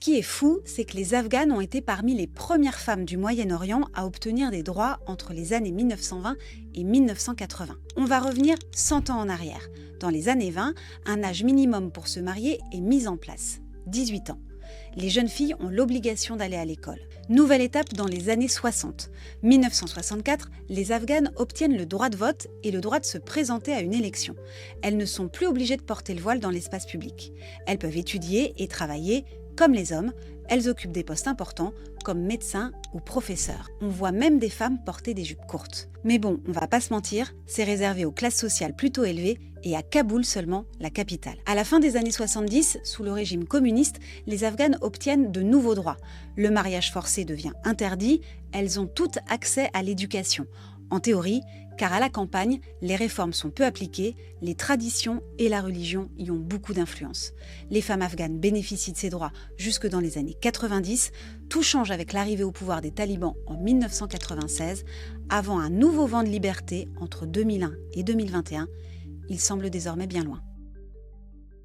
qui est fou, c'est que les Afghanes ont été parmi les premières femmes du Moyen-Orient à obtenir des droits entre les années 1920 et 1980. On va revenir 100 ans en arrière. Dans les années 20, un âge minimum pour se marier est mis en place, 18 ans. Les jeunes filles ont l'obligation d'aller à l'école. Nouvelle étape dans les années 60. 1964, les Afghanes obtiennent le droit de vote et le droit de se présenter à une élection. Elles ne sont plus obligées de porter le voile dans l'espace public. Elles peuvent étudier et travailler comme les hommes. Elles occupent des postes importants comme médecins ou professeurs. On voit même des femmes porter des jupes courtes. Mais bon, on va pas se mentir, c'est réservé aux classes sociales plutôt élevées et à Kaboul seulement, la capitale. À la fin des années 70, sous le régime communiste, les Afghanes obtiennent de nouveaux droits. Le mariage forcé devient interdit, elles ont toutes accès à l'éducation. En théorie, car à la campagne, les réformes sont peu appliquées, les traditions et la religion y ont beaucoup d'influence. Les femmes afghanes bénéficient de ces droits jusque dans les années 90. Tout change avec l'arrivée au pouvoir des talibans en 1996. Avant un nouveau vent de liberté entre 2001 et 2021, il semble désormais bien loin.